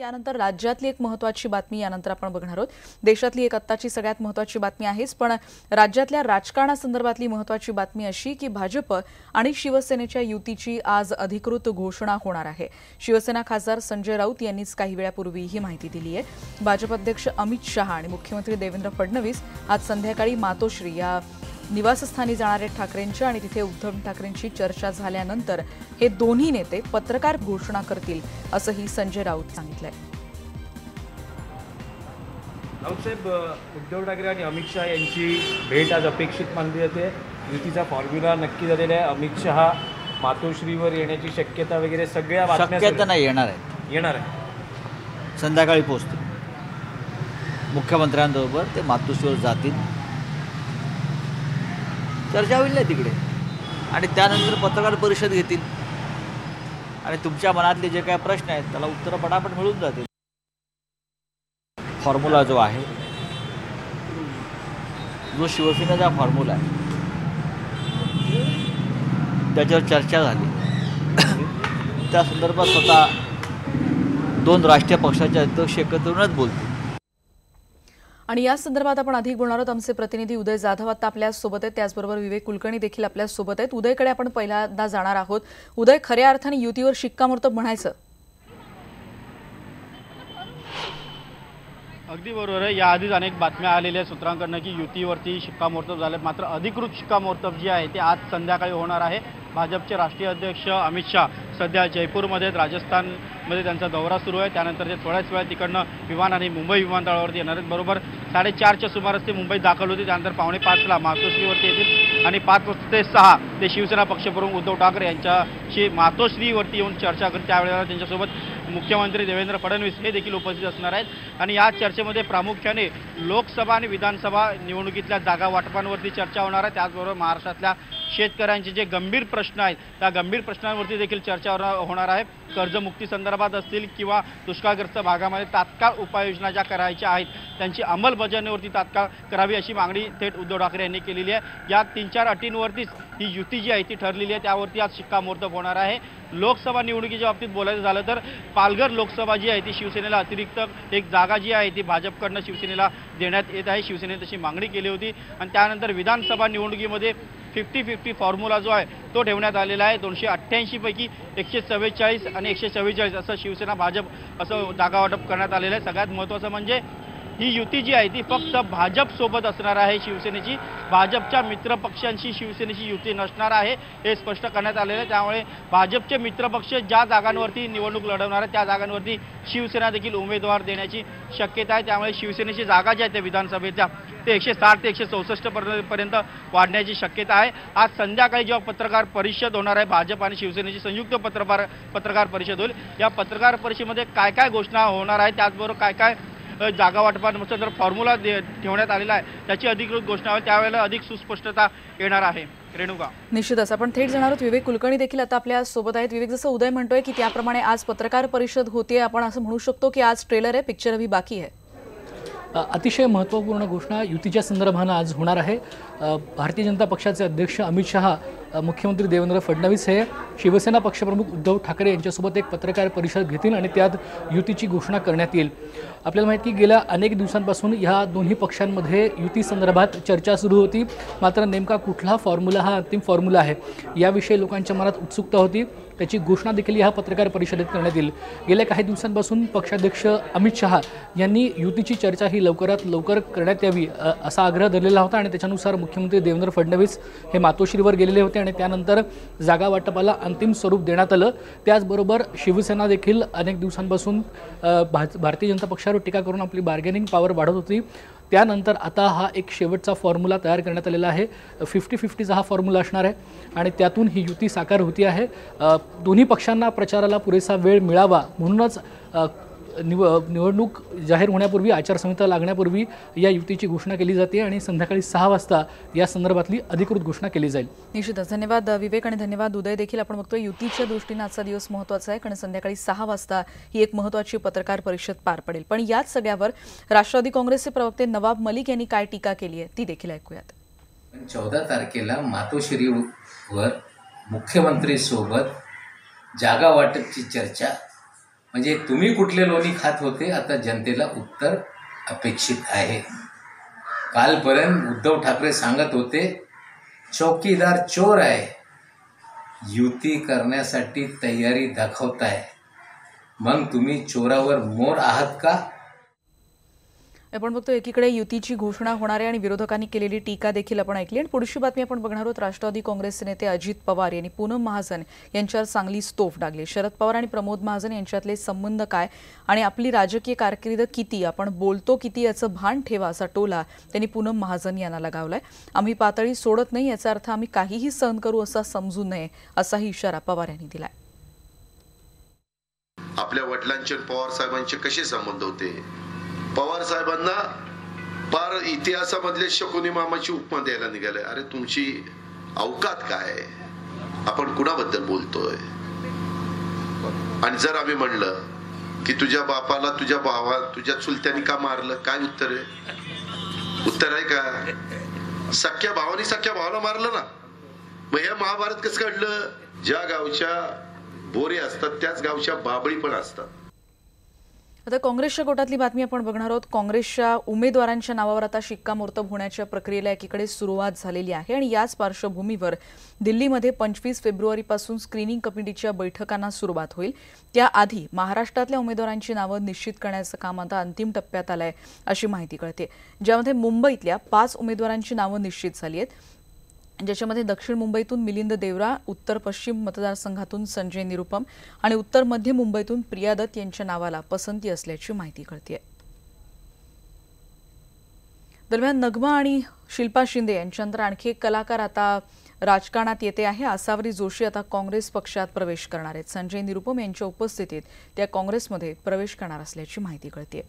त्यानंतर राज्यातली एक महत्त्वाची बातमी यानंतर आपण बघणार आहोत। देशातली एक आत्ताची सगळ्यात महत्त्वाची बातमी आहेच, पण राज्यातल्या राजकारणासंदर्भातली महत्त्वाची बातमी अशी की भाजप आणि शिवसेनेच्या युतीची आज अधिकृत घोषणा होणार आहे। शिवसेना खासदार संजय राऊत यांनीच काही वेळापूर्वी ही माहिती दिली आहे। भाजप अध्यक्ष अमित शहा आणि मुख्यमंत्री देवेंद्र फडणवीस आज संध्याकाळी मातोश्री या निवासस्थानी जाणार आहेत ठाकरेंच्या आणि तिथे उद्धव ठाकरेंची चर्चा झाल्यानंतर हे दोन्ही नेते पत्रकार घोषणा करतील असंही संजय राऊत सांगितलंय। राऊत साहेब, उद्धव ठाकरे आणि अमित शहा यांची भेट आज अपेक्षित मानली जाते। युतीचा फॉर्म्युला नक्की झालेला आहे। अमित शहा मातोश्रीवर येण्याची शक्यता वगैरे सगळ्या बातम्या शक्यता नाही, येणार आहे। संध्याकाळी पोहोचतील मुख्यमंत्र्यांबरोबर, ते मातोश्रीवर जातील, चर्चा होईल ना तिकडे आणि त्यानंतर पत्रकार परिषद घेतील आणि तुमच्या मनातले जे काही प्रश्न आहेत त्याला उत्तरं पटापट मिळून जातील। फॉर्म्युला जो आहे, जो शिवसेनेचा फॉर्म्युला आहे, त्याच्यावर चर्चा झाली। त्या संदर्भात स्वतः दोन राष्ट्रीय पक्षाचे अध्यक्ष एकत्र येऊनच बोलतील आणि या संदर्भात आपण अधिक बोलणार आहोत। आमचे प्रतिनिधी उदय जाधव आता आपल्या सोबत आहेत, त्याचबरोबर विवेक कुलकर्णी देखील आपल्या सोबत आहेत। उदयकडे आपण पहिल्यांदा जाणार आहोत। उदय, खऱ्या अर्थाने युतीवर शिक्कामोर्तब म्हणायचं? अगदी बरोबर आहे। याआधीच अनेक बातम्या आलेल्या सूत्रांकडनं की युतीवरती शिक्कामोर्तब झाले, मात्र अधिकृत शिक्कामोर्तब जे आहे ते आज संध्याकाळी होणार आहे। भाजपचे राष्ट्रीय अध्यक्ष अमित शहा सध्या जयपूरमध्ये, राजस्थानमध्ये त्यांचा दौरा सुरू आहे। त्यानंतर ते थोड्याच वेळात तिकडनं विमान आणि मुंबई विमानतळावरती येणार आहेत। बरोबर 4:30च्या सुमारास ते मुंबईत दाखल होते। त्यानंतर 5:45ला मातोश्रीवरती येतील आणि 5 ते 6 ते शिवसेना पक्षप्रमुख उद्धव ठाकरे यांच्याशी मातोश्रीवरती येऊन चर्चा करतील। त्यावेळेला त्यांच्यासोबत मुख्यमंत्री देवेंद्र फडणवीस हे देखील उपस्थित असणार आहेत आणि या चर्चेमध्ये प्रामुख्याने लोकसभा आणि विधानसभा निवडणुकीतल्या जागा वाटपांवरती चर्चा होणार आहे। त्याचबरोबर महाराष्ट्रातल्या शेतकऱ्यांचे जे गंभीर प्रश्न आहेत त्या गंभीर प्रश्नांवरती देखील चर्चा होणार आहे। कर्जमुक्ती संदर्भात असतील किंवा दुष्काळग्रस्त भागामध्ये तात्काळ उपाययोजना ज्या करायच्या आहेत त्यांची अंमलबजावणीवरती तात्काळ करावी अशी मागणी थेट उद्धव ठाकरे यांनी केलेली आहे। या 3-4 अटींवरतीच ही युती जी आहे ती ठरलेली आहे, त्यावरती आज शिक्कामोर्तब होणार आहे। लोकसभा निवडणुकीच्या बाबतीत बोलायचं झालं तर पालघर लोकसभा जी आहे ती शिवसेनेला अतिरिक्त एक जागा जी आहे ती भाजपकडनं शिवसेनेला देण्यात येत आहे। शिवसेनेने तशी मागणी केली होती आणि त्यानंतर विधानसभा निवडणुकीमध्ये 50-50 फॉर्म्युला जो आहे तो ठेवण्यात आलेला आहे। 288 पैकी 144 आणि 144 असं शिवसेना भाजप असं जागा वाटप करण्यात आलेलं आहे। सगळ्यात महत्त्वाचं म्हणजे ही युती जी आहे ती फक्त भाजपसोबत असणार आहे। शिवसेनेची भाजपच्या मित्रपक्षांशी शिवसेनेची युती नसणार आहे हे स्पष्ट करण्यात आलेलं आहे। त्यामुळे भाजपचे मित्रपक्ष ज्या जागांवरती निवडणूक लढवणार आहे त्या जागांवरती शिवसेना देखील उमेदवार देण्याची शक्यता आहे। त्यामुळे शिवसेनेची जागा ज्या आहेत त्या विधानसभेच्या ते 160 ते 164 पर्यंत वाढण्याची शक्यता आहे। आज संध्याकाळी जेव्हा पत्रकार परिषद होणार आहे, भाजप आणि शिवसेनेची संयुक्त पत्रकार परिषद होईल। या पत्रकार परिषदेमध्ये काय काय घोषणा होणार आहे, त्याचबरोबर काय काय जागा वाटपानुसार जर फॉर्म्युला ठेवण्यात आलेला आहे त्याची अधिकृत घोषणा होईल, त्यावेळेला अधिक सुस्पष्टता येणार आहे। रेणुका, निश्चितच आपण थेट जाणार आहोत। विवेक कुलकर्णी देखील आता आपल्या सोबत आहेत। विवेक, जसं उदय म्हणतोय की त्याप्रमाणे आज पत्रकार परिषद होते, आपण असं म्हणू शकतो की आज ट्रेलर आहे, पिक्चर अभी बाकी आहे? अतिशय महत्त्वपूर्ण घोषणा युतीच्या संदर्भानं आज होणार आहे। भारतीय जनता पक्षाचे अध्यक्ष अमित शहा, मुख्यमंत्री देवेंद्र फडणवीस हे शिवसेना पक्षप्रमुख उद्धव ठाकरे यांच्यासोबत एक पत्रकार परिषद घेतील आणि त्यात युतीची घोषणा करण्यात येईल। आपल्याला माहिती की गेल्या अनेक दिवसांपासून ह्या दोन्ही पक्षांमध्ये युती संदर्भात चर्चा सुरू होती, मात्र नेमका कुठला फॉर्म्युला हा अंतिम फॉर्म्युला आहे याविषयी लोकांच्या मनात उत्सुकता होती। त्याची घोषणा देखील ह्या पत्रकार परिषदेत करण्यात येईल। गेल्या काही दिवसांपासून पक्षाध्यक्ष अमित शहा यांनी युतीची चर्चा ही लवकरात लवकर करण्यात यावी असा आग्रह धरलेला होता आणि त्याच्यानुसार मुख्यमंत्री देवेंद्र फडणवीस हे मातोश्रीवर गेलेले होते आणि त्यानंतर जागा वाटपाला अंतिम स्वरूप देण्यात आलं। त्याचबरोबर शिवसेना देखील अनेक दिवसांपासून भारतीय जनता पक्षावर टीका करून आपली बार्गेनिंग पॉवर वाढवत होती। त्यानंतर आता हा एक शेवटचा फॉर्म्युला तयार करण्यात आलेला आहे। 50-50चा हा फॉर्म्युला असणार आहे आणि त्यातून ही युती साकार होती आहे। दोन्ही पक्षांना प्रचाराला पुरेसा वेळ मिळावा म्हणूनच निवडणूक जाहीर होण्यापूर्वी, आचारसंहिता लागण्यापूर्वी या युतीची घोषणा केली जाते आणि संध्याकाळी 6 वाजता या संदर्भातली अधिकृत घोषणा केली जाईल। निश्चितच धन्यवाद विवेक आणि धन्यवाद उदय देखील। आपण बघतोय युतीच्या दृष्टीने आजचा दिवस महत्त्वाचा आहे कारण संध्याकाळी 6 वाजता ही एक महत्त्वाची पत्रकार परिषद पार पडेल। पण याच सगळ्यावर राष्ट्रवादी काँग्रेसचे प्रवक्ते नवाब मलिक यांनी काय टीका केली आहे ती देखील ऐकूयात। 14 तारखेला मातोश्रीवर मुख्यमंत्री सोबत जागा वाटपची चर्चा म्हणजे तुम्ही कुठले लोणी खात होते, आता जनतेला उत्तर अपेक्षित आहे. कालपर्यंत उद्धव ठाकरे सांगत होते चौकीदार चोर आहे, युती करण्यासाठी तयारी दाखवताय. मग तुम्ही चोरावर मोर आहात का? आपण बघतो एकीकडे युतीची घोषणा होणार आहे आणि विरोधकांनी केलेली टीका देखील आपण ऐकली. आणि पुढची बातमी आपण बघणार आहोत. राष्ट्रवादी काँग्रेसचे नेते अजित पवार यांनी पूनम महाजन यांच्यावर चांगली स्तोफ डागली. शरद पवार आणि प्रमोद महाजन यांच्यातले संबंध काय आणि आपली राजकीय कारकीर्द किती, आपण बोलतो किती याचं भान ठेवा, असा टोला त्यांनी पूनम महाजन यांना लगावलाय. आम्ही पातळी सोडत नाही, याचा अर्थ आम्ही काहीही सहन करू असा समजू नये, असाही इशारा पवार यांनी दिलाय. आपल्या वडिलांचे पवार साहेबांचे कसे संबंध होते? पवार साहेबांना पार इतिहासामधले शकुनी मामाची उपमा द्यायला निघाले. अरे तुमची अवकात काय? आपण कुणाबद्दल बोलतोय? आणि जर आम्ही म्हणलं की तुझ्या बापाला तुझ्या भावा तुझ्या चुलत्यांनी का मारलं, काय उत्तर आहे? उत्तर आहे का? सख्या भावानी सख्या भावाला मारलं ना. मग हे महाभारत कसं घडलं? ज्या गावच्या बोरे असतात त्याच गावच्या बाबळी पण असतात. आता काँग्रेसच्या गोटातली बातमी आपण बघणार आहोत. काँग्रेसच्या उमेदवारांच्या नावावर आता शिक्कामोर्तब होण्याच्या प्रक्रियेला एकीकडे सुरुवात झालेली आहे आणि याच पार्श्वभूमीवर दिल्लीमध्ये 25 फेब्रुवारीपासून स्क्रीनिंग कमिटीच्या बैठकांना सुरुवात होईल. त्याआधी महाराष्ट्रातल्या उमेदवारांची नावं निश्चित करण्याचं काम आता अंतिम टप्प्यात आलंय, अशी माहिती कळते. ज्यामध्ये मुंबईतल्या 5 उमेदवारांची नावं निश्चित झाली आहेत, ज्याच्यामध्ये दक्षिण मुंबईतून मिलिंद देवरा, उत्तर पश्चिम मतदारसंघातून संजय निरुपम आणि उत्तर मध्य मुंबईतून प्रिया दत्त यांच्या नावाला पसंती असल्याची माहिती कळते. दरम्यान नगमा आणि शिल्पा शिंदे यांच्यानंतर आणखी एक कलाकार आता राजकारणात येते आहे. आसावरी जोशी आता काँग्रेस पक्षात प्रवेश करणार आहेत. संजय निरुपम यांच्या उपस्थितीत त्या काँग्रेसमध्ये प्रवेश करणार असल्याची माहिती कळते.